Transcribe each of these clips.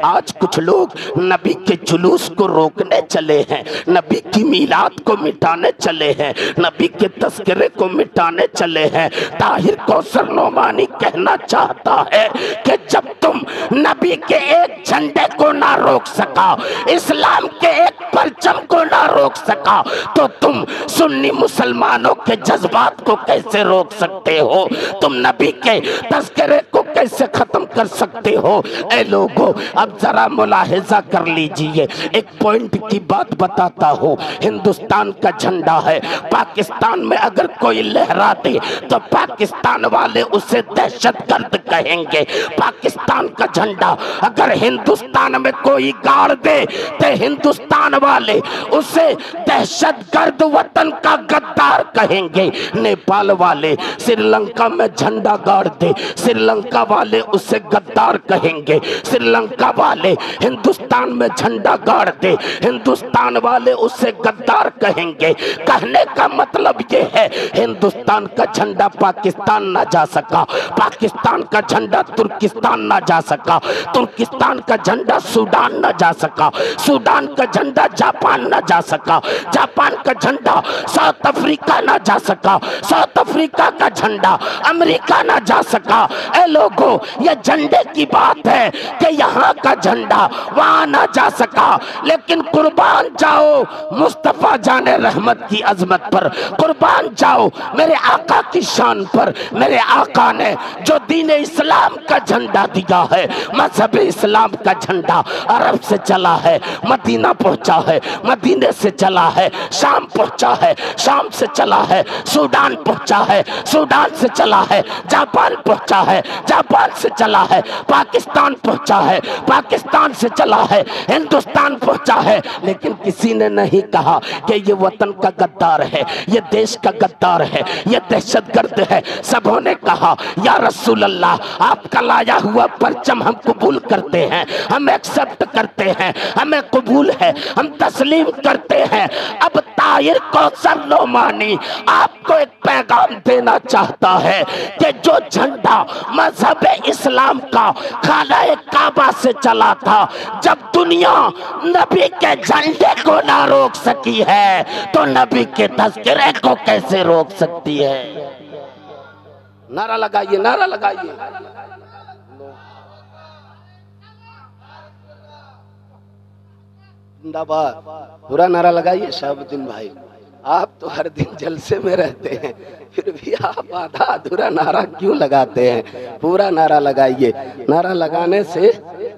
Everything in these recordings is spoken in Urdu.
آج کچھ لوگ نبی کے جلوس کو روکنے چلے ہیں، نبی کی میلاد کو مٹانے چلے ہیں، نبی کے تذکرے کو مٹانے چلے ہیں۔ طاہر کوثر نعمانی کہنا چاہتا ہے کہ جب تم نبی کے ایک جھنڈے کو نہ روک سکا، اسلام کے ایک پرچم کو نہ روک سکا، تو تم سنی مسلمانوں کے جذبات کو کیسے روک سکتے ہو؟ تم نبی کے تذکرے کو کیسے ختم کر سکتے ہو؟ اے لوگو اب ذرا ملاحظہ کر لیجئے، ایک پوائنٹ کی بات بتاتا ہوں۔ ہندوستان کا جھنڈا ہے، پاکستان میں اگر کوئی لہرا دے تو پاکستان والے اسے دہشت گرد کہیں گے۔ پاکستان کا جھنڈا اگر ہندوستان میں کوئی گاڑ دے تو ہندوستان والے اسے دہشت گرد وطن کا غدار کہیں گے۔ نیپال والے سری لنکا میں جھنڈا گاڑ دے، سری لنکا والے اسے غدار کہیں گے۔ سری لنکا والے ہندوستان میں جھنڈا گاڑ دے، ہندوستان والے اسے غدار کہیں گے۔ کہنے کا مطلب یہ ہے ہندوستان کا جھنڈا پاکستان نہ جا سکا، پاکستان کا جھنڈا ترکستان نہ جا سکا، ترکستان کا جھنڈا سوڈان نہ جا سکا، سوڈان کا جھنڈا جاپان نہ جا سکا، جاپان کا جھنڈا ساؤتھ افریقہ نہ جا سکا، ساؤتھ افریقہ کا جھنڈا امریکہ نہ جا سکا۔ اے لوگو یہ جھنڈے کی بات ہے کہ یہاں کا جھنڈا وہاں نہ جا سکا، لیکن قربان جاؤ مصطفیٰ جان رحمت کی عظمت پر، قربان جاؤ میرے آقا کی شان پر۔ میرے آقا نے جو دین اسلام کا جھنڈا دیا ہے، مذہب اسلام کا جھنڈا عرب سے چلا ہے، مدینہ پہنچا ہے، مدینے سے چلا ہے، شام پہنچا ہے، شام سے چلا ہے، سوڈان پہنچا ہے، سوڈان سے چلا ہے، جاپان پہنچا ہے، جاپان سے چلا ہے، پاکستان پہنچا ہے، پاکستان سے چلا ہے، ہندوستان پہنچا ہے۔ لیکن کسی نے نہیں کہا کہ یہ وطن کا غدار ہے، یہ دیش کا غدار ہے، یہ دہشت گرد ہے۔ سبوں نے کہا یا رسول اللہ آپ کا لایا ہوا پرچم ہم قبول کرتے ہیں، ہم ایکسپٹ کرتے ہیں، ہمیں قبول ہے، ہم تسلیم کرتے ہیں۔ اب طاہر کوثر نعمانی آپ کو ایک پیغام دینا چاہتا ہے کہ جو جھنڈا مذہب اسلام کا خانہ کعبہ سے چلا تھا، جب دنیا نبی کے جھنڈے کو نہ روک سکی ہے تو نبی کے تذکرے کو کیسے روک سکتی ہے؟ نعرہ لگائیے، نعرہ لگائیے۔ زندہ باد، پورا نعرہ لگائیے۔ شہاب الدین بھائی آپ تو ہر دن جلسے میں رہتے ہیں، پھر بھی آپ آدھا ادھورا نعرہ کیوں لگاتے ہیں؟ پورا نعرہ لگائیے۔ نعرہ لگانے سے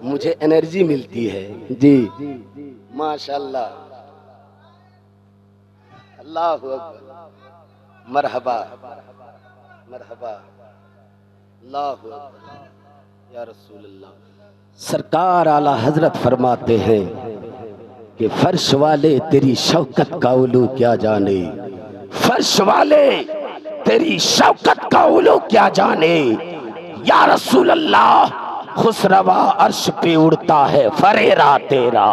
مجھے انرجی ملتی ہے۔ جی ماشاءاللہ، اللہ اکبر، مرحبا مرحبا، اللہ اکبر یا رسول اللہ۔ سرکار اعلیٰ حضرت فرماتے ہیں کہ فرش والے تیری شوکت کا علو کیا جانے، فرش والے تیری شوکت کا علو کیا جانے۔ یا رسول اللہ خسروا عرش پہ اڑتا ہے فریرہ تیرا،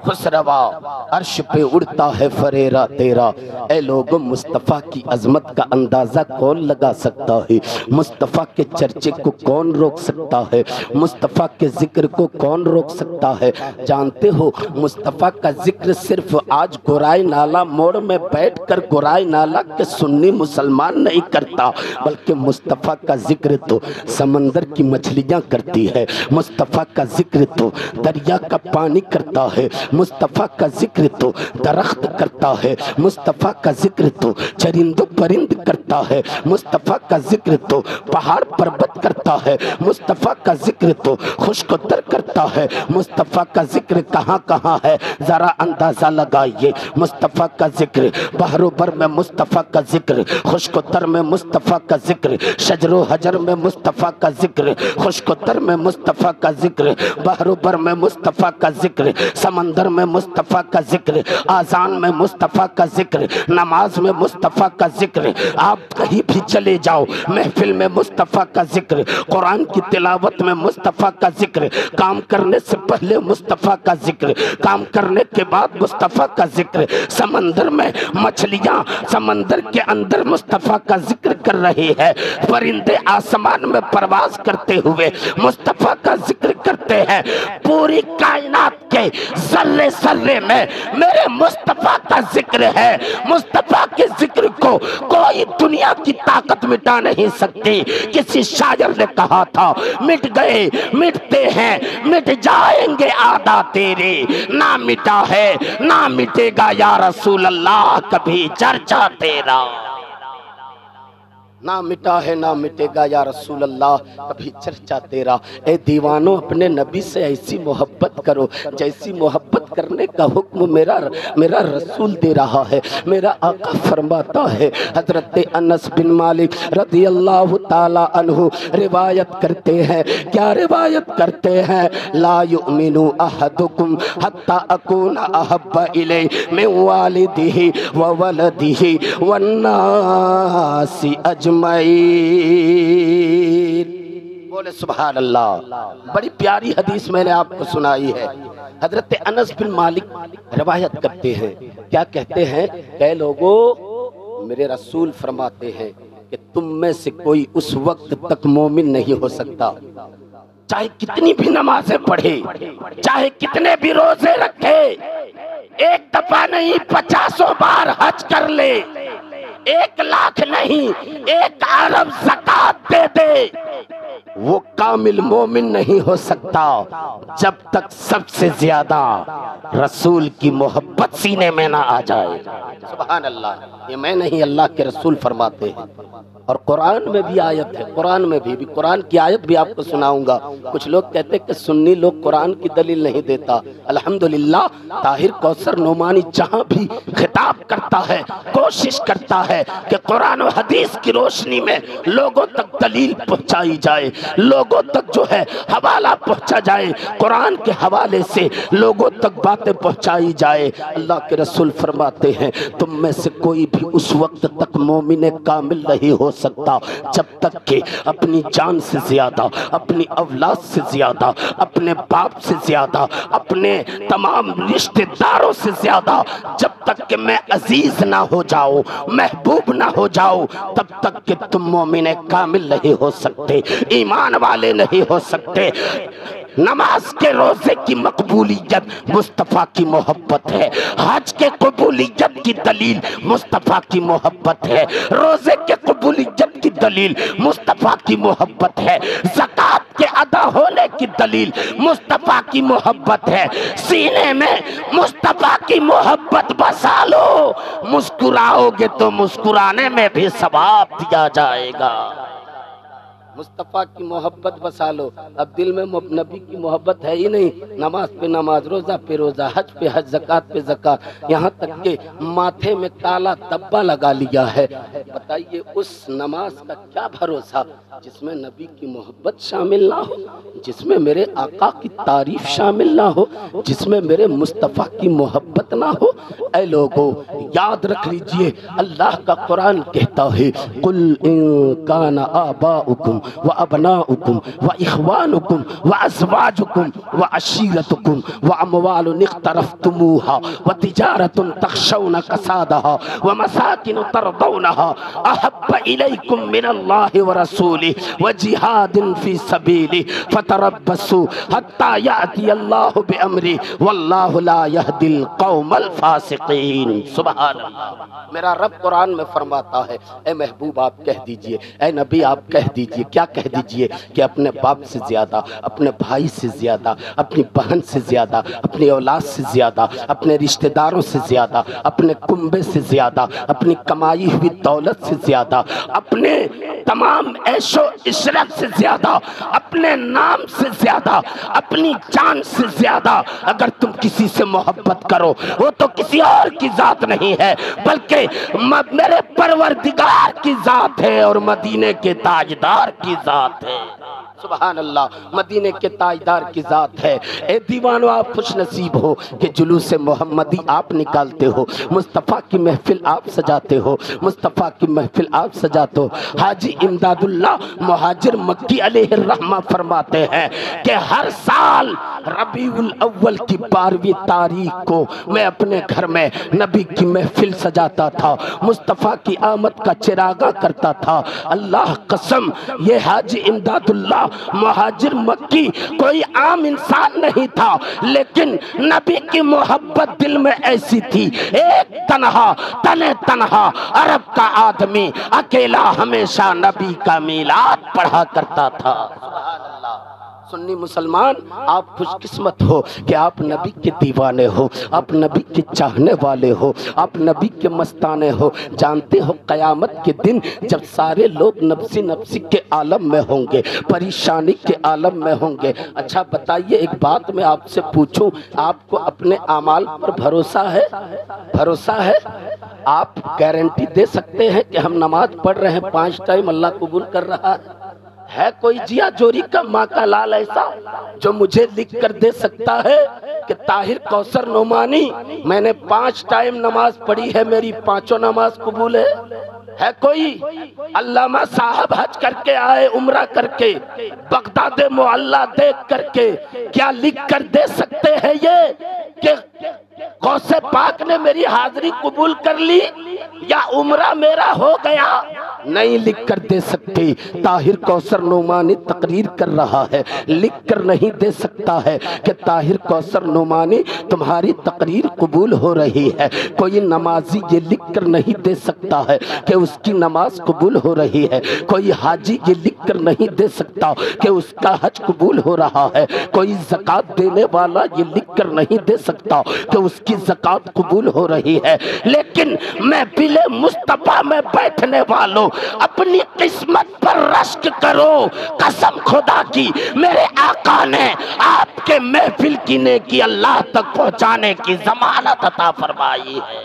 خسروا عرش پہ اڑتا ہے فریرہ تیرا۔ اے لوگوں مصطفیٰ کی عظمت کا اندازہ کون لگا سکتا ہے؟ مصطفیٰ کے چرچے کو کون روک سکتا ہے؟ مصطفیٰ کے ذکر کو کون روک سکتا ہے؟ جانتے ہو مصطفیٰ کا ذکر صرف آج گورائی نالہ موڑ میں بیٹھ کر گورائی نالہ کے سنی مسلمان نہیں کرتا، بلکہ مصطفیٰ کا ذکر تو سمندر کی مچھلیاں کرتی ہے، مصطفیٰ کا ذکر تو دریا کا پانی کرتا ہے، مصطفیٰ کا ذکر تو درخت کرتا ہے، مصطفیٰ کا ذکر تو چرند و پرند کرتا ہے، مصطفیٰ کا ذکر تو پہاڑ پربت کرتا ہے، مصطفیٰ کا ذکر تو خشک و تر کرتا ہے۔ مصطفیٰ کا ذکر کہاں کہاں ہے ذرا اندازہ لگائیے۔ مصطفیٰ کا ذکر بحر و بر میں، مصطفیٰ کا ذکر خشک و تر میں، مصطفیٰ کا ذکر شجر و حجر میں، مصطفیٰ کا ذکر خشک و تر میں، مصطفیٰ کا ذکر بحر و بر میں، مصطفیٰ کا ذکر سمندر سمندر میں مصطفیٰ کا ذکر، آذان میں مصطفیٰ کا ذکر، نماز میں مصطفیٰ کا ذکر، آپ کہیں بھی چلے جاؤ محفل میں مصطفیٰ کا ذکر، قرآن کی تلاوت میں مصطفیٰ کا ذکر، کام کرنے سے پہلے مصطفیٰ کا ذکر، کام کرنے کے بعد مصطفیٰ کا ذکر، سمندر میں مچھلیاں سمندر کے اندر مصطفیٰ کا ذکر کر رہی ہے، پرندے آسمان میں پرواز کرتے ہوئے مصطفیٰ کا ذکر کرتے ہیں، پوری کائنات کے ذرے ذرے میں میرے مصطفیٰ کا ذکر ہے۔ مصطفیٰ کے ذکر کو کوئی دنیا کی طاقت مٹا نہیں سکتی۔ کسی شاعر نے کہا تھا، مٹ گئے مٹتے ہیں مٹ جائیں گے آدھا تیرے، نہ مٹا ہے نہ مٹے گا یا رسول اللہ کبھی چرچا تیرا، نہ مٹا ہے نہ مٹے گا یا رسول اللہ کبھی چرچا تیرا۔ اے دیوانوں اپنے نبی سے ایسی محبت کرو جیسی محبت کرنے کا حکم میرا رسول دے رہا ہے، میرا آقا فرماتا ہے۔ حضرت انس بن مالک رضی اللہ تعالی عنہ روایت کرتے ہیں، کیا روایت کرتے ہیں؟ لا یؤمن احدکم حتی اکون احب الیہ من والدہ وولدہ والناس اجمعین۔ بولے سبحان اللہ۔ بڑی پیاری حدیث میں نے آپ کو سنائی ہے۔ حضرت انس بن مالک روایت کرتے ہیں، کیا کہتے ہیں؟ اے لوگو، میرے رسول فرماتے ہیں کہ تم میں سے کوئی اس وقت تک مومن نہیں ہو سکتا چاہے کتنی بھی نمازیں پڑھے، چاہے کتنے بھی روزے رکھے، ایک دفعہ نہیں 50 بار حج کر لے، 1,00,000 نہیں 1 ارب زکوٰۃ دے دے، وہ کامل مومن نہیں ہو سکتا جب تک سب سے زیادہ رسول کی محبت سینے میں نہ آ جائے۔ سبحان اللہ، یہ میں نہیں، اللہ کے رسول فرماتے ہیں۔ اور قرآن میں بھی آیت ہے، قرآن میں بھی قرآن کی آیت بھی آپ کو سناؤں گا۔ کچھ لوگ کہتے کہ سنی لوگ قرآن کی دلیل نہیں دیتا، الحمدللہ طاہر کوثر نعمانی جہاں بھی خطاب کرتا ہے کوشش کرتا ہے کہ قرآن و حدیث کی روشنی میں لوگوں تک دلیل پہنچائی جائے، لوگوں تک جو ہے حوالہ پہنچا جائے، قرآن کے حوالے سے لوگوں تک باتیں پہنچائی جائے۔ اللہ کے رسول فرماتے ہیں تم میں سے کوئی بھی اس وقت تک مومن کامل نہیں ہو سکتا جب تک کہ اپنی جان سے زیادہ، اپنی اولاد سے زیادہ، اپنے باپ سے زیادہ، اپنے تمام رشتہ داروں سے زیادہ جب تک کہ میں عزیز نہ ہو جاؤں، محبوب نہ ہو جاؤں، تب تک کہ تم مومن کامل نہیں ہو سکتے، ایمان والے نہیں ہو سکتے۔ نماز کے روزے کی مقبولیت مصطفیٰ کی محبت ہے، حج کے قبولیت کی دلیل مصطفیٰ کی محبت ہے، روزے کے قبولیت کی دلیل مصطفیٰ کی محبت ہے، زکوٰۃ کے ادا ہونے کی دلیل مصطفیٰ کی محبت ہے۔ سینے میں مصطفیٰ کی محبت بسا لو، مسکراؤ گے تو مسکرانے میں بھی ثواب دیا جائے گا۔ مصطفیٰ کی محبت بسا لو۔ اب دل میں نبی کی محبت ہے ہی نہیں، نماز پہ نماز، روزہ پہ روزہ، حج پہ حج، زکوٰۃ پہ زکوٰۃ، یہاں تک کہ ماتھے میں کالا دبا لگا لیا ہے۔ بتائیے اس نماز کا کیا بھروسہ جس میں نبی کی محبت شامل نہ ہو، جس میں میرے آقا کی تعریف شامل نہ ہو، جس میں میرے مصطفیٰ کی محبت نہ ہو۔ اے لوگوں یاد رکھ لیجئے، اللہ کا قرآن کہتا ہے قُلْ إِن كَانَ آبَاؤُكُمْ وَأَبْنَاؤُكُمْ وَإِخْوَانُكُمْ وَأَزْوَاجُكُمْ وَعَشِيرَتُكُمْ وَأَمْوَالٌ اقْتَرَفْتُمُوهَا وَتِجَارَةٌ تَخْشَوْنَ كَسَادَهَا وَمَسَاكِنُ تَرْضَوْنَهَا أَحَبَّ إِلَيْكُمْ مِنَ اللَّهِ وَرَسُولِهِ وَجِهَادٍ فِي سَبِيلِهِ فَتَرَبَّصُوا حَتَّى يَأْتِيَ اللَّهُ بِأَمْرِهِ وَاللَّهُ لَا يَهْدِي الْقَوْمَ الْفَاسِقِينَ۔ سبحان اللہ، میرا رب قرآن میں فرماتا ہے اے محبوب آپ کہہ دیجئے، اے نبی آپ کہہ دیجئے، کیا کہہ دیجئے کہ اپنے باپ سے زیادہ، اپنے بھائی سے زیادہ، اپنی بہن سے زیادہ، اپنی اولاد سے زیادہ، اپنے رشتہ داروں سے زیادہ، اپنے کنبے سے زیادہ، اپنی کمائی ہوئی دولت سے زیادہ، اپنے تمام عیش و عشرت سے زیادہ، اپنے نام سے زیادہ، اپنی جان سے زیادہ اگر تم کسی سے محبت کرو، وہ تو کسی اور کی ذات نہیں ہے بلکہ میرے پروردگار کی ذات ہے اور مدینے کے تاجدار کی ذات ہے۔ سبحان اللہ، مدینے کے تاجدار کی ذات ہے۔ اے دیوانو آپ خوش نصیب ہو کہ جلوس محمدی آپ نکالتے ہو، مصطفیٰ کی محفل آپ سجاتے ہو، مصطفیٰ کی محفل آپ سجاتے ہو۔ حاجی امداد اللہ مہاجر مکی علیہ الرحمہ فرماتے ہیں کہ ہر سال ربیع الاول کی 12ویں تاریخ کو میں اپنے گھر میں نبی کی محفل سجاتا تھا، مصطفیٰ کی آمد کا چراغاں کرتا تھا۔ اللہ قسم یہ حاجی امداد اللہ مہاجر مکی کوئی عام انسان نہیں تھا، لیکن نبی کی محبت دل میں ایسی تھی۔ ایک تنہا تنہا عرب کا آدمی اکیلا ہمیشہ نبی کا میلاد پڑھا کرتا تھا۔ سبحان اللہ۔ سنی مسلمان آپ خوش قسمت ہو کہ آپ نبی کے دیوانے ہو، آپ نبی کے چاہنے والے ہو، آپ نبی کے مستانے ہو۔ جانتے ہو قیامت کے دن جب سارے لوگ نفسی نفسی کے عالم میں ہوں گے، پریشانی کے عالم میں ہوں گے۔ اچھا بتائیے ایک بات میں آپ سے پوچھوں، آپ کو اپنے اعمال پر بھروسہ ہے؟ بھروسہ ہے؟ آپ گارنٹی دے سکتے ہیں کہ ہم نماز پڑھ رہے ہیں 5 ٹائم اللہ قبول کر رہا ہے کوئی جیا جوری کا ماں کا لال ایسا جو مجھے لکھ کر دے سکتا ہے کہ طاہر کوثر نعمانی میں نے 5 ٹائم نماز پڑھی ہے، میری 5 نماز قبول ہے کوئی؟ علامہ صاحب حج کر کے آئے، عمرہ کر کے، بغداد معلیٰ دیکھ کر کے کیا لکھ کر دے سکتے ہیں یہ کہ غوث پاک نے میری حاضری قبول کر لی یا عمرہ میرا ہو گیا؟ نہیں لکھ کر دے سکتے۔ طاہر کوثر نعمانی تقریر کر رہا ہے، لکھ کر نہیں دے سکتا ہے کہ طاہر کوثر نعمانی تمہاری تقریر قبول ہو رہی ہے۔ کوئی نمازی یہ لکھ کر نہیں دے سکتا ہے کہ اس کی نماز قبول ہو رہی ہے۔ کوئی حاجی یہ لکھ کر نہیں دے سکتا کہ اس کا حج قبول ہو رہا ہے۔ کوئی زکوٰۃ دینے والا یہ لکھ کر نہیں دے سکتا کہ اس کی زکوٰۃ قبول ہو رہی ہے۔ لیکن محفل مصطفیٰ میں بیٹھنے والوں اپنی قسمت پر رشک کرو، قسم خدا کی میرے آقا نے آپ کے محفل کی نیکی اللہ تک پہنچانے کی ضمانت عطا فرمائی ہے۔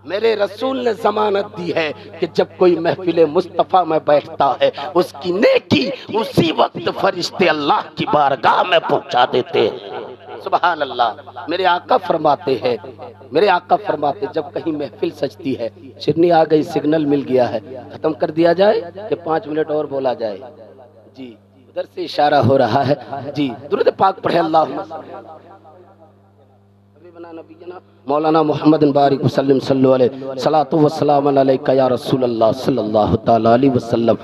میرے رسول نے ضمانت دی ہے کہ جب کوئی محفل مصطفیٰ میں بیٹھتا ہے اس کی نیکی اسی وقت فرشتے اللہ کی بارگاہ میں پہنچا دیتے ہیں۔ سبحان اللہ۔ میرے آقا فرماتے ہیں، جب کہیں محفل سجتی ہے، شرنی آ گئی، سگنل مل گیا ہے، ختم کر دیا جائے کہ 5 منٹ اور بولا جائے؟ جی ادھر سے اشارہ ہو رہا ہے۔ جی درود پاک پڑھے اللہم نبینا مولانا محمد بارک وسلم صلو علیہ صلاۃ و سلام علیکہ یا رسول اللہ صلی اللہ تعالی علیہ وسلم۔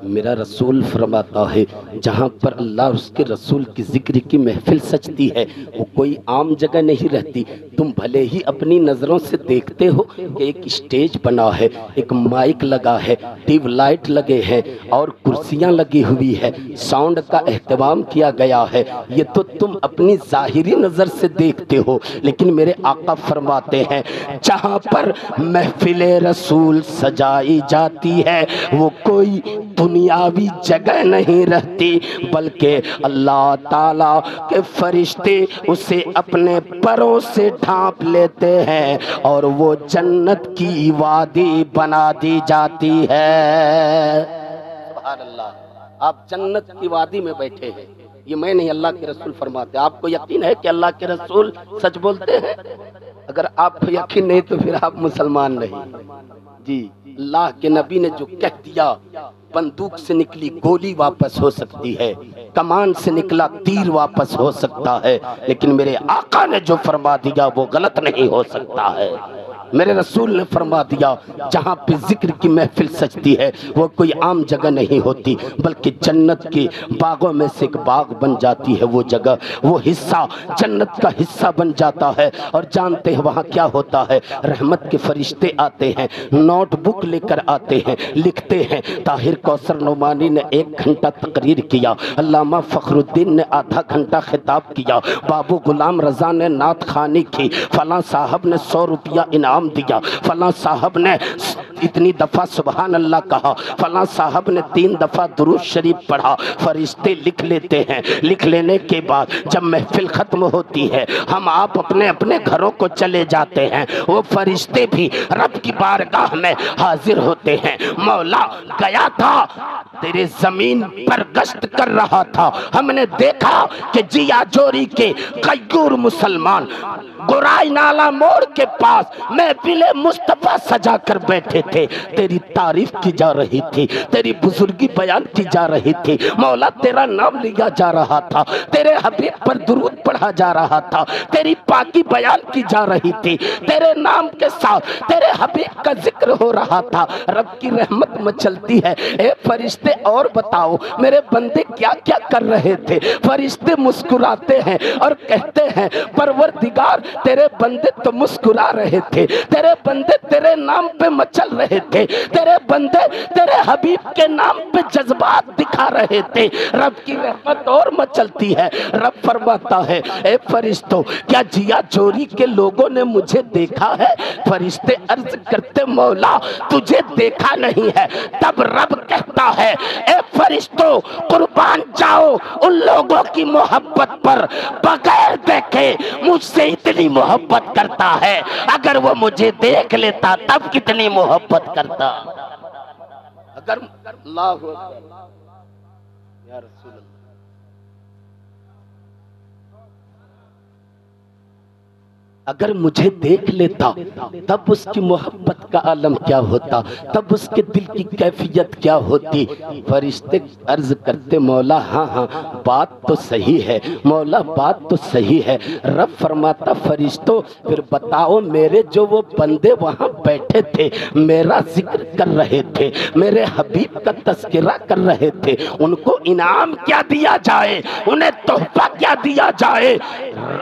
میرا رسول فرماتا ہے جہاں پر اللہ اور اس کے رسول کی ذکر کی محفل سجتی ہے وہ کوئی عام جگہ نہیں رہتی۔ تم بھلے ہی اپنی نظروں سے دیکھتے ہو کہ ایک اسٹیج بنا ہے، ایک مائک لگا ہے، ٹیوب لائٹ لگے ہیں اور کرسیاں لگی ہوئی ہے، ساؤنڈ کا اہتمام کیا گیا ہے، یہ تو تم اپنی ظاہری نظر سے دیکھتے ہو۔ لیکن میرے آقا فرماتے ہیں جہاں پر محفل رسول سجائی جاتی ہے وہ کوئی دنیاوی جگہ نہیں رہتی، بلکہ اللہ تعالیٰ کے فرشتے اسے اپنے پروں سے ڈھانپ لیتے ہیں اور وہ جنت کی وادی بنا دی جاتی ہے۔ سبحان اللہ۔ آپ جنت کی وادی میں بیٹھے ہیں، یہ میں نہیں اللہ کے رسول فرماتے۔ آپ کو یقین ہے کہ اللہ کے رسول سچ بولتے ہیں؟ اگر آپ کو یقین نہیں تو پھر آپ مسلمان نہیں۔ جی اللہ کے نبی نے جو کہہ دیا، بندوق سے نکلی گولی واپس ہو سکتی ہے، کمان سے نکلا تیر واپس ہو سکتا ہے، لیکن میرے آقا نے جو فرما دیا وہ غلط نہیں ہو سکتا ہے۔ میرے رسول نے فرما دیا جہاں پہ ذکر کی محفل سجتی ہے وہ کوئی عام جگہ نہیں ہوتی، بلکہ جنت کے باغوں میں سے ایک باغ بن جاتی ہے وہ جگہ، وہ حصہ جنت کا حصہ بن جاتا ہے۔ اور جانتے ہیں وہاں کیا ہوتا ہے؟ رحمت کے فرشتے آتے ہیں، نوٹ بک لے کر آتے ہیں، لکھتے ہیں طاہر کوثر نعمانی نے 1 گھنٹہ تقریر کیا، علامہ فخر الدین نے آدھا گھنٹہ خطاب کیا، بابو غلام رضا نے نعت خوانی کی، فلاں صاحب نے 100 روپیہ انعام دیا، فلاں صاحب نے اتنی دفعہ سبحان اللہ کہا، فلاں صاحب نے 3 دفعہ درود شریف پڑھا، فرشتے لکھ لیتے ہیں۔ لکھ لینے کے بعد جب محفل ختم ہوتی ہے، ہم آپ اپنے اپنے گھروں کو چلے جاتے ہیں، وہ فرشتے بھی رب کی بارگاہ میں حاضر ہوتے ہیں۔ مولا گیا تھا تیرے زمین پر گشت کر رہا تھا، ہم نے دیکھا کہ جیا جوری کے غیور مسلمان گورائی نالا موڑ کے پاس محفل مصطفیٰ سجا کر بیٹھے تھے، تیری تعریف کی جا رہی تھی، تیری بزرگی بیان کی جا رہی تھی، مولا تیرا نام لیا جا رہا تھا، تیرے حبیب پر درود پڑھا جا رہا تھا، تیری پاکی بیان کی جا رہی تھی، تیرے نام کے ساتھ تیرے حبیب کا ذکر ہو رہا تھا، رب کی رحمت مچلتی ہے۔ اے فرشتے اور بتاؤ میرے بندے کیا کیا کر رہے تھے؟ فرشتے مسکراتے ہیں اور کہتے ہیں پروردگار تیرے بندے تو مسکرا رہے تھے، تیرے بندے تیرے نام پہ مچل رہے تھے، تیرے بندے تیرے حبیب کے نام پہ جذبات دکھا رہے تھے، رب کی رحمت اور مچلتی ہے۔ رب فرماتا ہے اے فرشتوں کیا جیا جوری کے لوگوں نے مجھے دیکھا ہے؟ فرشتے عرض کرتے مولا تجھے دیکھا نہیں ہے۔ تب رب کہتا ہے اے فرشتوں قربان جاؤ ان لوگوں کی محبت پر، بغیر دیکھے مجھ سے اتنی محبت کرتا ہے، اگر وہ مجھے دیکھ لیتا تب کتنی محبت کرتا۔ اگر اللہ یا رسول اللہ اگر مجھے دیکھ لیتا تب اس کی محبت کا عالم کیا ہوتا، تب اس کے دل کی کیفیت کیا ہوتی۔ فرشتے عرض کرتے مولا ہاں ہاں بات تو صحیح ہے، مولا بات تو صحیح ہے۔ رب فرماتا فرشتوں پھر بتاؤ میرے جو وہ بندے وہاں بیٹھے تھے میرا ذکر کر رہے تھے، میرے حبیب کا تذکرہ کر رہے تھے، ان کو انعام کیا دیا جائے، انہیں تحفہ کیا دیا جائے؟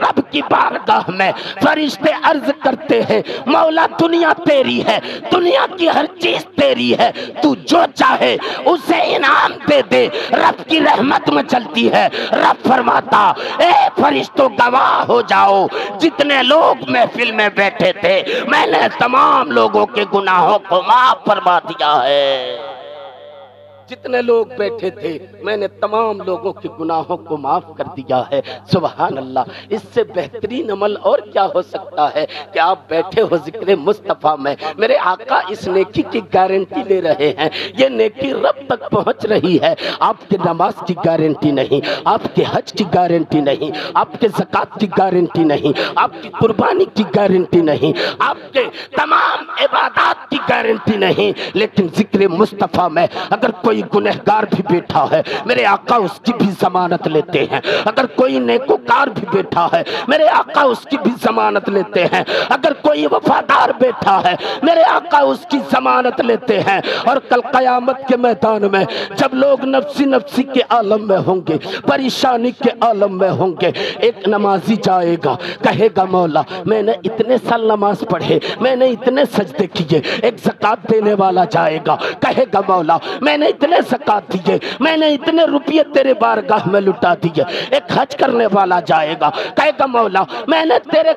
رب کی بارگاہ میں فرشتے عرض کرتے ہیں مولا دنیا تیری ہے، دنیا کی ہر چیز تیری ہے، تو جو چاہے اسے انعام دے دے، رب کی رحمت میں چلتی ہے۔ رب فرماتا اے فرشتوں گواہ ہو جاؤ جتنے لوگ محفل میں بیٹھے تھے میں نے تمام لوگوں کے گناہوں کو معاف فرما دیا ہے۔ جتنے لوگ بیٹھے تھے میں نے تمام لوگوں کے گناہوں کو معاف کر دیا ہے۔ سبحان اللہ، اس سے بہترین عمل اور کیا ہو سکتا ہے کہ آپ بیٹھے ہو ذکر مصطفیٰ میں، میرے آقا اس نیکی کی گارنٹی لے رہے ہیں، یہ نیکی رب تک پہنچ رہی ہے۔ آپ کے نماز کی گارنٹی نہیں، آپ کے حج کی گارنٹی نہیں، آپ کے زکوٰۃ کی گارنٹی نہیں، آپ کی قربانی کی گارنٹی نہیں، آپ کے تمام عبادات کی گارنٹی نہیں، لیکن ذکر مصطفیٰ میں اگر کوئی گنہگار بھی بیٹھا ہے میرے آقا اس کی بھی ضمانت لیتے ہیں، اگر کوئی نیکوکار بھی بیٹھا ہے میرے آقا اس کی بھی ضمانت لیتے ہیں، اگر کوئی وفادار بیٹھا ہے میرے آقا اس کی ضمانت لیتے ہیں۔ اور کل قیامت کے میدان میں جب لوگ نفسی نفسی کے عالم میں ہوں گے، پریشانی کے عالم میں ہوں گے، ایک نمازی جائے گا کہے گا مولا میں نے اتنے سال نماز پڑھے، میں نے اتنے سجدے کیے۔ ایک زکوٰۃ دینے والا جائے گا کہے گا مولا میں نے اتنے زکوٰۃ دیے، میں نے اتنے روپیے تیرے بارگاہ میں لٹا دیے۔ ایک حج کرنے والا جائے گا کہے گا مولا میں نے تیرے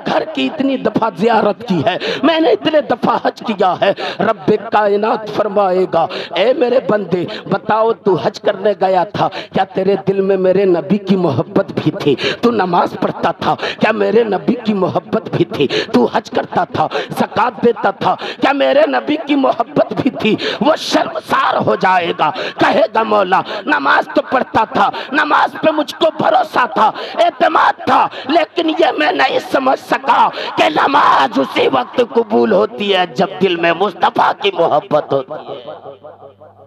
گھر کی اتنی دفعہ زیارت کی ہے، میں نے اتنے دفعہ حج کیا ہے۔ رب کائنات فرمائے گا اے میرے بندے بتاؤ تو حج کرنے گیا تھا کیا تیرے دل میں میرے نبی کی محبت بھی تھی؟ تو نماز پڑھتا تھا کیا میرے نبی کی محبت بھی تھی؟ تو حج کرتا تھا، زکوٰۃ دیتا تھا کیا میرے نبی کی محبت بھی تھی؟ وہ شرمسار ہو جائے گا، کہے گا مولا نماز تو پڑھتا تھا، نماز پہ مجھ کو بھروسہ تھا، اعتماد تھا، لیکن یہ میں نہیں سمجھ سکا کہ نماز اسی وقت قبول ہوتی ہے جب دل میں مصطفیٰ کی محبت ہوتی ہے،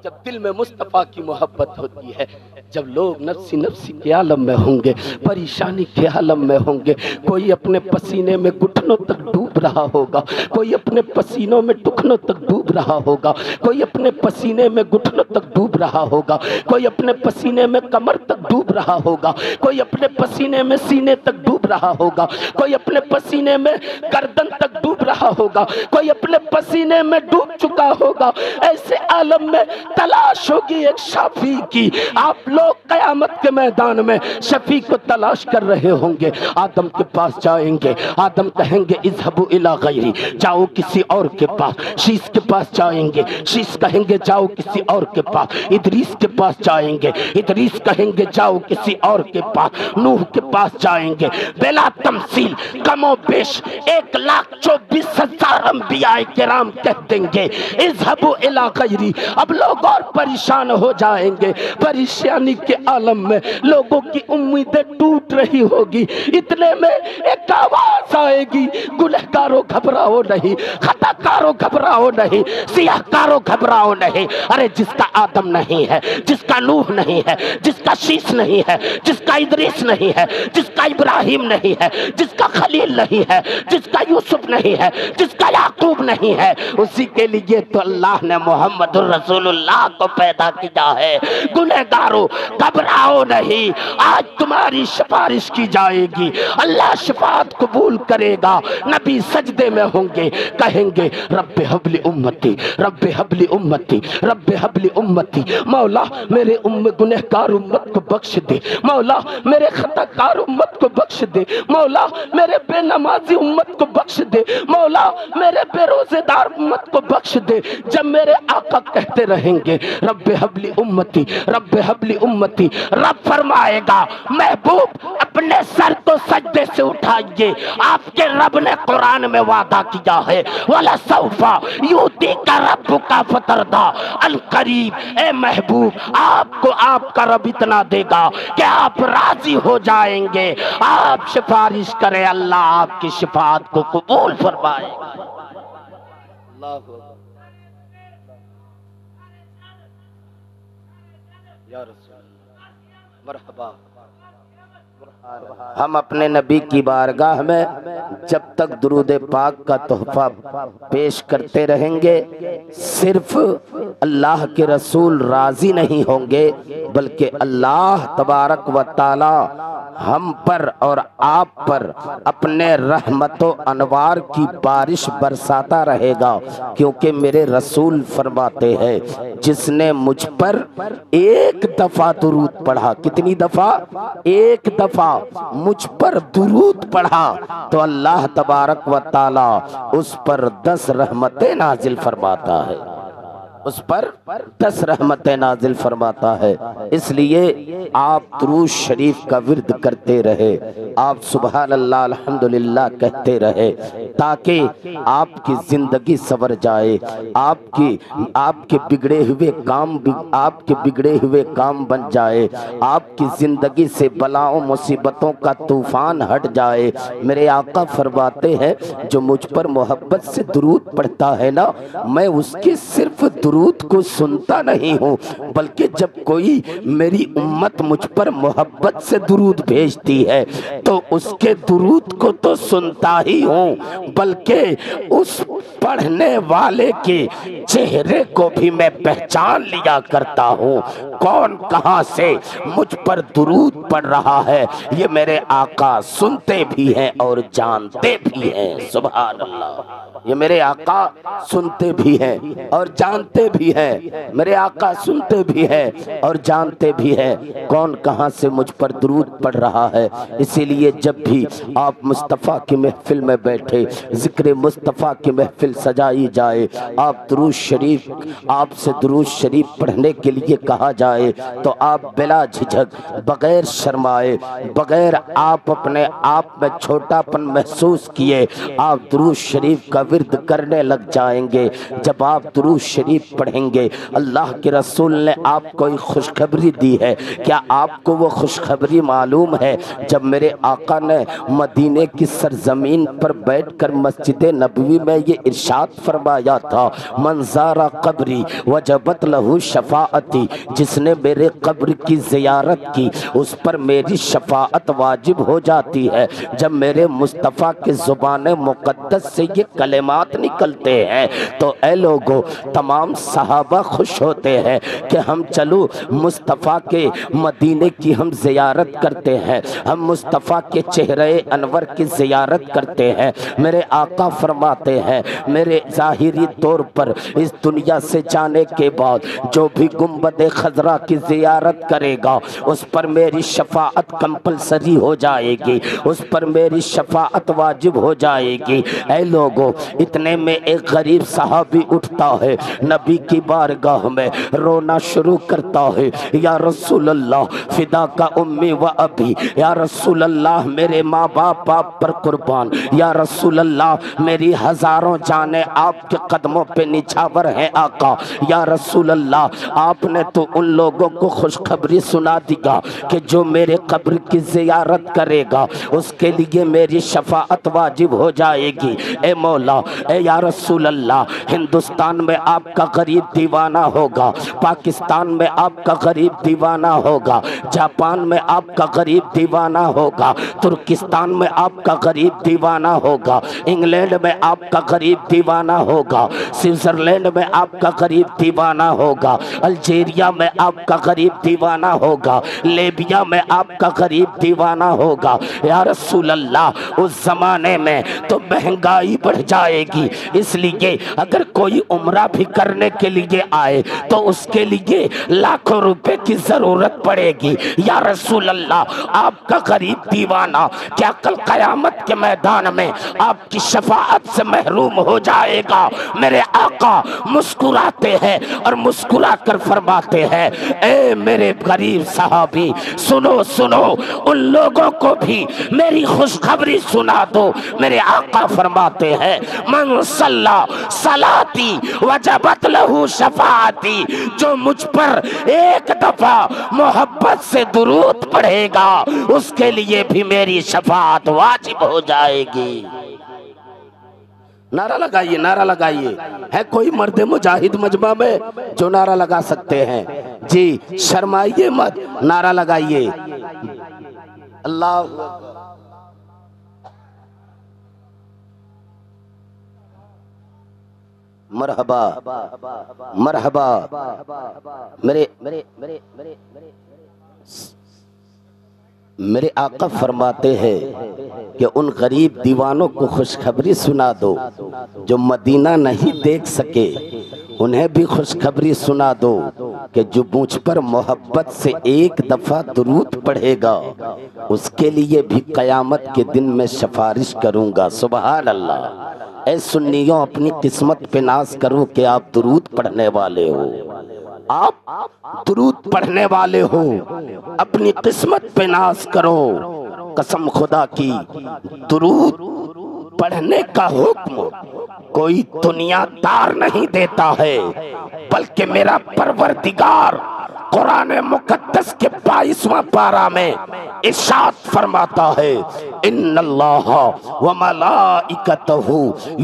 جب دل میں مصطفیٰ کی محبت ہوتی ہے، جب لوگ نفسی نفسی کے عالم میں ہوں گے، پریشانی کے عالم میں ہوں گے، کوئی اپنے پسینے میں گھٹنوں تک ڈوب رہا ہوگا، کوئی اپنے پسینوں میں ٹکنوں تک ڈوب رہا ہوگا، کوئی اپنے پسینے میں گھٹنوں تک ڈوب رہا ہوگا، کوئی اپنے پسینے میں کمر تک ڈوب رہا ہوگا، کوئی اپنے پسینے میں سینے تک ڈوب رہا ہوگا، کوئی اپنے پسینے میں گردن تک ڈوب رہا ہوگا، کوئی اپنے پسینے میں ڈوب چکا ہوگا۔ ایسے عالم میں تلاش ہوگی ایک شافی کی. آپ لوگ قیامت کے میدان میں شفیع کو تلاش کر رہے ہوں گے. آدم کے پاس جائیں گے, آدم کہیں گے اذهبوا الی غیری, جاؤ کسی اور کے پاس. شیس کے پاس جائیں گے, شیس کہیں گے جاؤ کسی اور کے پاس. ادریس کے پاس جائیں گے, ادریس کہیں گے جاؤ کسی اور کے پاس. نوح کے پاس جائیں گے. بلا تمثیل کم و بیش 1,24,000 انبیاء کرام کہہ دیں گے اذهبوا الی غیری. اب لوگ اور پریشان ہو جائیں گے. پریشانی کے عالم میں لوگوں کی امیدیں ٹوٹ رہی ہوگی. اتنے میں ایک آواز آئے گی, گنہگاروں گھبراؤ نہیں, خطا کاروں گھبراؤ نہیں, سیاہ کاروں گھبراؤ نہیں. ارے جس کا آدم نہیں ہے, جس کا نوح نہیں ہے, جس کا شیس نہیں ہے, جس کا ادریس نہیں ہے, جس کا ابراہیم نہیں ہے, جس کا خلیل نہیں ہے, جس کا یوسف نہیں ہے, جس کا یعقوب نہیں ہے, اسی کے لیے تو اللہ نے محمد الرسول اللہ کو پیدا کیا ہے. گنہگاروں گھبراؤ نہیں, آج تمہاری سفارش کی جائے گی, اللہ شفاعت قبول کرے گا. نبی سجدے میں ہوں گے, کہیں گے رب ہب لی امتی, رب ہب لی امتی, رب ہب لی امتی. مولا میرے گنہگار امت کو بخش دے, مولا میرے خطا کار امت کو بخش دے, مولا میرے بے نمازی امت کو بخش دے, مولا میرے بے روزے دار امت کو بخش دے. جب میرے آقا کہتے رہیں گے رب ہب لی امتی, رب ہب لی امتی, رب فرمائے گا محبوب اپنے سر کو سجدے سے اٹھائیے. آپ کے رب نے قرآن میں وعدہ کیا ہے وَلَسَوْفَ يُؤْتِيكَ رَبُّكَ فَتَرْضَىٰ. القریب اے محبوب آپ کو آپ کا رب اتنا دے گا کہ آپ راضی ہو جائیں گے. آپ سفارش کریں, اللہ آپ کی شفاعت کو قبول فرمائے گا. اللہ یا رسول اللہ مرحبا. ہم اپنے نبی کی بارگاہ میں جب تک درود پاک کا تحفہ پیش کرتے رہیں گے, صرف اللہ کے رسول راضی نہیں ہوں گے بلکہ اللہ تبارک و تعالی ہم پر اور آپ پر اپنے رحمت و انوار کی بارش برساتا رہے گا. کیونکہ میرے رسول فرماتے ہیں جس نے مجھ پر ایک دفعہ درود پڑھا, کتنی دفعہ؟ ایک دفعہ مجھ پر درود پڑھا تو اللہ تبارک و تعالی اس پر 10 رحمتیں نازل فرماتا ہے, اس پر 10 رحمتیں نازل فرماتا ہے. اس لیے آپ درود شریف کا ورد کرتے رہے, آپ سبحان اللہ الحمدللہ کہتے رہے تاکہ آپ کی زندگی سنور جائے, آپ کے بگڑے ہوئے کام بن جائے, آپ کی زندگی سے بلاؤں مصیبتوں کا طوفان ہٹ جائے. میرے آقا فرماتے ہیں جو مجھ پر محبت سے درود پڑھتا ہے نا, میں اس کے صرف درود کو سنتا نہیں ہوں بلکہ جب کوئی میری امت مجھ پر محبت سے درود بھیجتی ہے تو اس کے درود کو تو سنتا ہی ہوں بلکہ اس پڑھنے والے کے چہرے کو بھی میں پہچان لیا کرتا ہوں. کون کہاں سے مجھ پر درود پڑھ رہا ہے یہ میرے آقا سنتے بھی ہیں اور جانتے بھی ہیں. سبحان اللہ, یہ میرے آقا سنتے بھی ہیں اور جانتے بھی ہیں, میرے آقا سنتے بھی ہیں اور جانتے بھی ہیں کون کہاں سے مجھ پر درود پڑھ رہا ہے. اسی لیے جب بھی آپ مصطفیٰ کی محفل میں بیٹھے, ذکر مصطفیٰ کی محفل سجائی جائے, آپ درود شریف, آپ سے درود شریف پڑھنے کے لیے کہا جائے تو آپ بلا جھجھک, بغیر شرمائے, بغیر آپ اپنے آپ میں چھوٹا پن محسوس کیے آپ درود شریف کا ورد کرنے لگ جائیں گے. جب آپ درود شریف پڑھیں گے اللہ کے رسول نے آپ کو ایک خوشخبری دی ہے. کیا آپ کو وہ خوشخبری معلوم ہے؟ جب میرے آقا نے مدینے کی سرزمین پر بیٹھ کر مسجد نبوی میں یہ ارشاد فرمایا تھا من زار قبری وجبت لہ شفاعتی, جس نے میرے قبر کی زیارت کی اس پر میری شفاعت واجب ہو جاتی ہے. جب میرے مصطفیٰ کے زبان مقدس سے یہ کلمات نکلتے ہیں تو اے لوگو تمام صحابہ خوش ہوتے ہیں کہ ہم چلو مصطفیٰ کے مدینے کی ہم زیارت کرتے ہیں, ہم مصطفیٰ کے چہرے انور کی زیارت کرتے ہیں. میرے میرے آقا فرماتے ہیں میرے ظاہری طور پر اس دنیا سے جانے کے بعد جو بھی گنبد خضرا کی زیارت کرے گا اس پر میری شفاعت کمپلسری ہو جائے گی، اس پر میری شفاعت واجب ہو جائے گی۔ اے لوگو، اتنے میں ایک غریب صحابی اٹھتا ہے، نبی کی بارگاہ میں رونا شروع کرتا ہے، یا رسول اللہ فدا کا امی و ابی، یا رسول اللہ میرے ماں باپ پر قربان، یا رسول اللہ میری ہزاروں جانیں آپ کے قدموں پہ نچھاور ہیں آقا، یا رسول اللہ آپ نے تو ان لوگوں کو خوشخبری سنا دیا کہ جو میرے قبر کی زیارت کرے گا اس کے لیے میری شفاعت واجب ہو جائے گی۔ اے مولا، اے یا رسول اللہ، ہندوستان میں آپ کا غریب دیوانہ ہوگا، پاکستان میں آپ کا غریب دیوانہ ہوگا، جاپان میں آپ کا غریب دیوانہ ہوگا، ترکستان میں آپ کا غریب دیوانہ ہوگا، انگلینڈ میں آپ کا غریب دیوانہ ہوگا، سوئٹزرلینڈ میں آپ کا غریب دیوانہ ہوگا، الجیریا میں آپ کا غریب دیوانہ ہوگا، لیبیا میں آپ کا غریب دیوانہ ہوگا۔ یا رسول اللہ اس زمانے میں تو مہنگائی بڑھ جائے گی، اس لیے اگر کوئی عمرہ بھی کرنے کے لیے آئے تو اس کے لیے لاکھوں روپے کی ضرورت پڑے گی۔ یا رسول اللہ آپ کا غریب دیوانہ کیا کل قیامت کے میدان میں آپ کی شفاعت سے محروم ہو جائے گا؟ میرے آقا مسکراتے ہیں اور مسکرا کر فرماتے ہیں اے میرے غریب صحابی، سنو سنو، ان لوگوں کو بھی میری خوشخبری سنا دو۔ میرے آقا فرماتے ہیں من صلی صلاتی وجبت لہو شفاعتی، جو مجھ پر ایک دفعہ محبت سے درود پڑھے گا اس کے لیے بھی میری شفاعت واجب ہو جائے گی۔ نعرہ لگائیے، نعرہ لگائیے۔ ہے کوئی مرد مجاہد مجمع میں جو نعرہ لگا سکتے ہیں؟ جی شرمائیے مت، نعرہ لگائیے۔ اللہ مرحبا مرحبا۔ میرے آقا فرماتے ہیں کہ ان غریب دیوانوں کو خوشخبری سنا دو جو مدینہ نہیں دیکھ سکے، انہیں بھی خوشخبری سنا دو کہ جو مجھ پر محبت سے ایک دفعہ درود پڑھے گا اس کے لیے بھی قیامت کے دن میں سفارش کروں گا۔ سبحان اللہ۔ اے سنیوں، اپنی قسمت پہ ناز کرو کہ آپ درود پڑھنے والے ہو، آپ درود پڑھنے والے ہو، اپنی قسمت پہ ناز کرو۔ قسم خدا کی، درود پڑھنے کا حکم کوئی دنیا دار نہیں دیتا ہے، بلکہ میرا پروردگار قرآن مقدس کے 22واں پارہ میں ارشاد فرماتا ہے ان اللہ وملائکتہ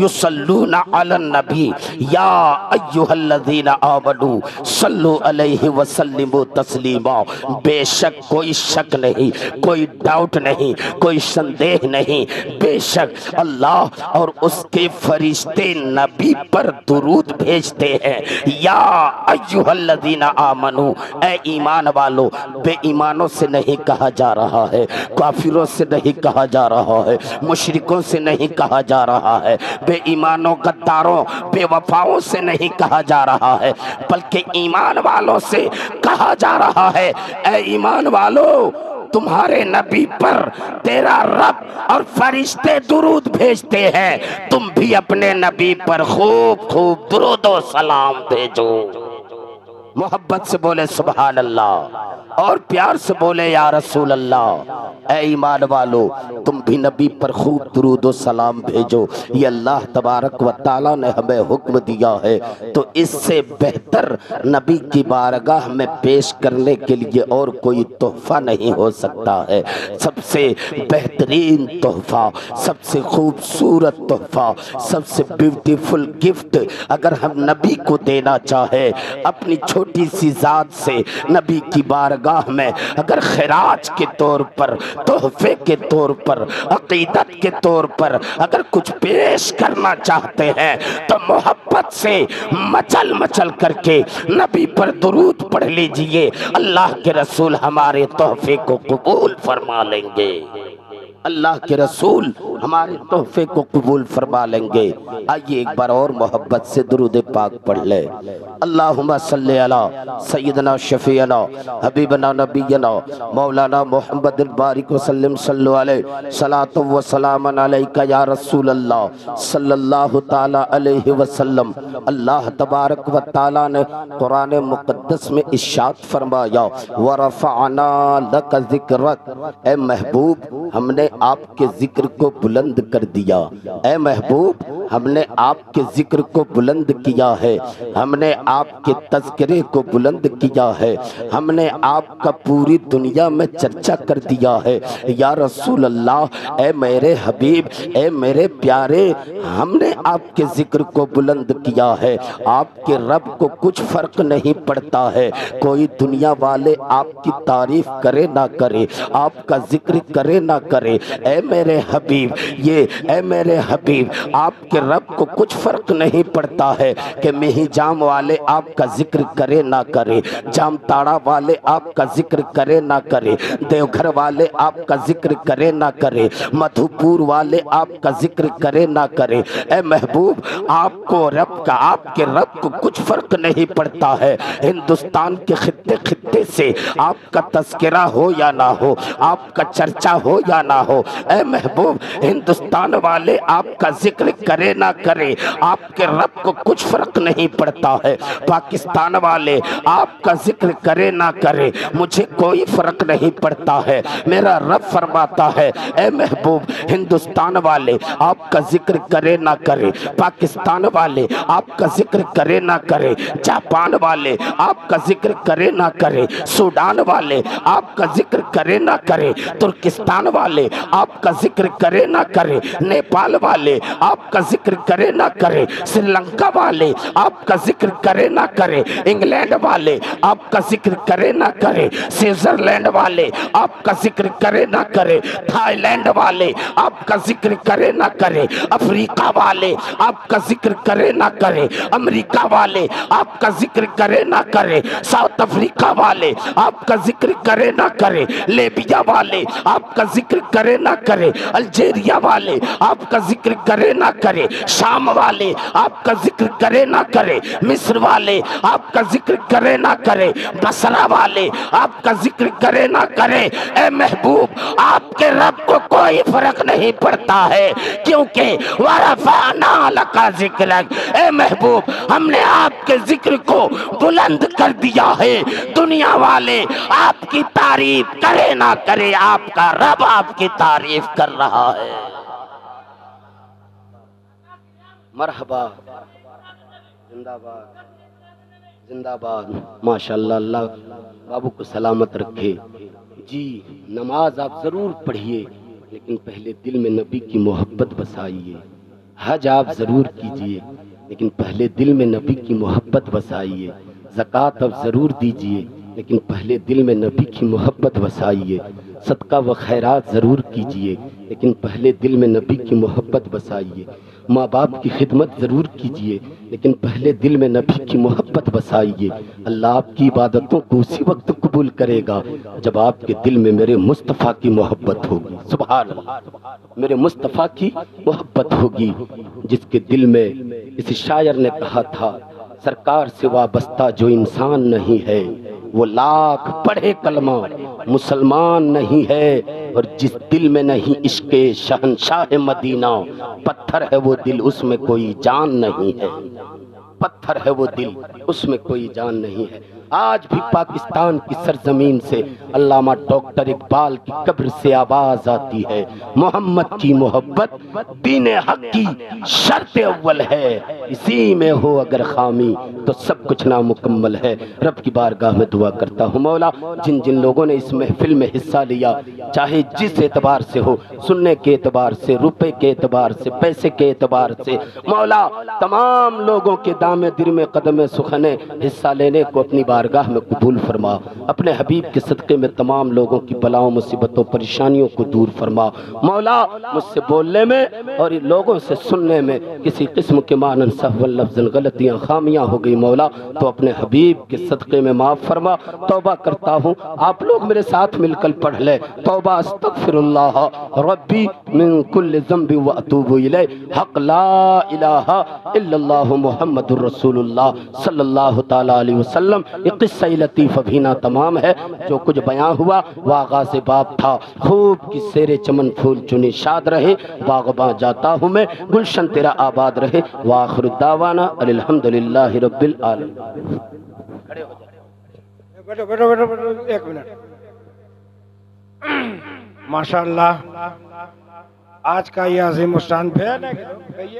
یصلون علی النبی یا ایھا الذین آمنوا صلوا علیہ وسلموا تسلیما۔ بے شک کوئی شک نہیں، کوئی ڈاؤٹ نہیں، کوئی شندیہ نہیں، بے شک اللہ اور اس کے فرشتے نبی پر درود بھیجتے ہیں۔ یا ایھا الذین آمنوا، اے ایمان والو، بے ایمانوں سے نہیں کہا جا رہا ہے، کافروں سے نہیں کہا جا رہا ہے، مشرکوں سے نہیں کہا جا رہا ہے، بے ایمانوں، غداروں، بے وفاؤں سے نہیں کہا جا رہا ہے، بلکہ ایمان والوں سے کہا جا رہا ہے اے ایمان والو، تمہارے نبی پر تیرا رب اور فرشتے درود بھیجتے ہیں، تم بھی اپنے نبی پر خوب خوب درود و سلام بھیجو۔ محبت سے بولے سبحان اللہ، اور پیار سے بولے یا رسول اللہ۔ اے ایمان والو، تم بھی نبی پر خوب درود و سلام بھیجو، یہ اللہ تبارک و تعالیٰ نے ہمیں حکم دیا ہے، تو اس سے بہتر نبی کی بارگاہ میں پیش کرنے کے لیے اور کوئی تحفہ نہیں ہو سکتا ہے۔ سب سے بہترین تحفہ، سب سے خوبصورت تحفہ، سب سے بیوٹیفل گفٹ اگر ہم نبی کو دینا چاہے، اپنی چھوٹی سی ذات سے نبی کی بارگاہ میں اگر خراج کے طور پر، تحفے کے طور پر، عقیدت کے طور پر اگر کچھ پیش کرنا چاہتے ہیں تو محبت سے مچل مچل کر کے نبی پر درود پڑھ لیجئے، اللہ کے رسول ہمارے تحفے کو قبول فرما لیں گے۔ اللہ کے رسول ہمارے تحفے کو قبول فرما لیں گے۔ آئیے ایک بار اور محبت سے درود پاک پڑھ لے۔ اللہم صلی علی سیدنا شفیعنا حبیبنا نبینا مولانا محمد البارک وسلم صلو علیہ صلاۃ و سلام علیکہ یا رسول اللہ صلی اللہ تعالی علیہ وسلم۔ اللہ تبارک و تعالی نے قرآن مقدس میں ارشاد فرمایا ورفعنا لک ذکرک، اے محبوب ہم نے آپ کے ذکر کو بلند کر دیا، اے محبوب ہم نے آپ کے ذکر کو بلند کیا ہے، ہم نے آپ کے تذکرے کو بلند کیا ہے، ہم نے آپ کا پوری دنیا میں چرچا کر دیا ہے۔ یا رسول اللہ، اے میرے حبیب، اے میرے پیارے، ہم نے آپ کے ذکر کو بلند کیا ہے۔ آپ کے رب کو کچھ فرق نہیں پڑتا ہے، کوئی دنیا والے آپ کی تعریف کرے نہ کرے، آپ کا ذکر کرے نہ کرے، اے میرے حبیب، اے میرے حبیب، آپ کے رب کو کچھ فرق نہیں پڑتا ہے کہ مہی جام والے آپ کا ذکر کرے نہ کرے، جام تاڑا والے آپ کا ذکر کرے نہ کرے، دیوگھر والے آپ کا ذکر کرے نہ کرے، مدھوپور والے آپ کا ذکر کرے نہ کرے۔ اے محبوب، آپ کے رب کو کچھ فرق نہیں پڑتا ہے، ہندوستان کے خطے خطے سے آپ کا تذکرہ ہو یا نہ ہو، آپ کا چرچا ہو یا نہ ہو، اے محبوب ہندوستان والے آپ کا ذکر کرے نہ کرے، آپ کے رب کو کچھ فرق نہیں پڑتا ہے، پاکستان والے آپ کا ذکر کرے نہ کرے، مجھے کوئی فرق نہیں پڑتا ہے، میرا رب فرماتا ہے اے محبوب ہندوستان والے آپ کا ذکر کرے نہ کرے، پاکستان والے آپ کا ذکر کرے نہ کرے، جاپان والے آپ کا ذکر کرے نہ کرے، سوڈان والے آپ کا ذکر کرے نہ کرے، ترکستان والے آپ کا ذکر کرے نہ کرے، نیپال والے آپ کا ذکر کرے نہ کرے، سری لنکا والے آپ کا ذکر کرے نہ کرے، انگلینڈ والے آپ کا ذکر کرے نہ کرے، سوئٹزرلینڈ والے آپ کا ذکر کرے نہ کرے، تھائی لینڈ والے آپ کا ذکر کرے نہ کرے، افریقہ والے آپ کا ذکر کرے نہ کرے، امریکہ والے آپ کا ذکر کرے نہ کرے، ساؤتھ افریقہ والے آپ کا ذکر کرے نہ کرے، لیبیا والے آپ کا ذکر کرے نہ کرے، الجیریا والے آپ کا ذکر کرے نہ کرے، شام والے آپ کا ذکر کرے نہ کرے، مصر والے آپ کا ذکر کرے نہ کرے، بصرہ والے آپ کا ذکر کرے نہ کرے۔ اے محبوب آپ کے رب کو کوئی فرق نہیں پڑتا ہے، کیونکہ وَرَفَعْنَا لَكَ ذِكْرَكَ، اے محبوب ہم نے آپ کے ذکر کو بلند کر دیا ہے، دنیا والے آپ کی تعریف کرے نہ کرے، آپ کا رب آپ کی تعریف کر رہا ہے۔ مرحبا، زندہ باد، زندہ باد، ماشاءاللہ، اللہ بابو کو سلامت رکھے۔ جی نماز آپ ضرور پڑھیے، لیکن پہلے دل میں نبی کی محبت بسائیے۔ حج آپ ضرور کیجئے، لیکن پہلے دل میں نبی کی محبت بسائیے۔ زکوٰۃ آپ ضرور دیجئے، لیکن پہلے دل میں نبی کی محبت بسائیے۔ صدقہ و خیرات ضرور کیجئے، لیکن پہلے دل میں نبی کی محبت بسائیے۔ ماں باپ کی خدمت ضرور کیجئے، لیکن پہلے دل میں نبی کی محبت بسائیے۔ اللہ آپ کی عبادتوں کو اسی وقت قبول کرے گا جب آپ کے دل میں میرے مصطفیٰ کی محبت ہوگی۔ سبحان اللہ، میرے مصطفیٰ کی محبت ہوگی، جس کے دل میں اس شاعر نے کہا تھا سرکار سے وابستہ جو انسان نہیں ہے وہ لاکھ پڑھے کلمہ مسلمان نہیں ہے، اور جس دل میں نہیں عشق شہنشاہ مدینہ پتھر ہے وہ دل، اس میں کوئی جان نہیں ہے، پتھر ہے وہ دل، اس میں کوئی جان نہیں ہے۔ آج بھی پاکستان کی سرزمین سے علامہ ڈاکٹر اقبال کی قبر سے آواز آتی ہے، محمد کی محبت دین حق کی شرط اول ہے، اسی میں ہو اگر خامی تو سب کچھ نامکمل ہے۔ رب کی بارگاہ میں دعا کرتا ہوں مولا جن جن لوگوں نے اس محفل میں حصہ لیا، چاہے جس اعتبار سے ہو، سننے کے اعتبار سے، روپے کے اعتبار سے، پیسے کے اعتبار سے، مولا تمام لوگوں کے دامِ در میں قدم سخن حصہ لینے کو اپنی بار بارگاہ میں قبول فرما، اپنے حبیب کے صدقے میں تمام لوگوں کی بلاؤں مصیبتوں پریشانیوں کو دور فرما۔ مولا مجھ سے بولنے میں اور لوگوں سے سننے میں کسی قسم کے معنی سہو لفظ غلطیاں خامیاں ہو گئی مولا تو اپنے حبیب کے صدقے میں معاف فرما۔ توبہ کرتا ہوں، آپ لوگ میرے ساتھ مل کر پڑھ لیں، توبہ استغفر اللہ ربی من کل ذنب واتوب الیہ، حق لا الہ الا اللہ محمد الرسول اللہ صلی اللہ تعالی علیہ وسلم۔ یہ قصہ لطیفہ بھی نہ تمام ہے، جو کچھ بیان ہوا وہ آغاز باب تھا۔ خوب کی سیر چمن پھول چنی شاد رہے، باغباں جاتا ہوں میں، گلشن تیرا آباد رہے، وآخر الدعوانا الحمدللہ رب العالمین۔ بیٹھو بیٹھو بیٹھو بیٹھو ایک منٹ۔ ماشاءاللہ آج کا یہ عظیم الشان بیان ہے۔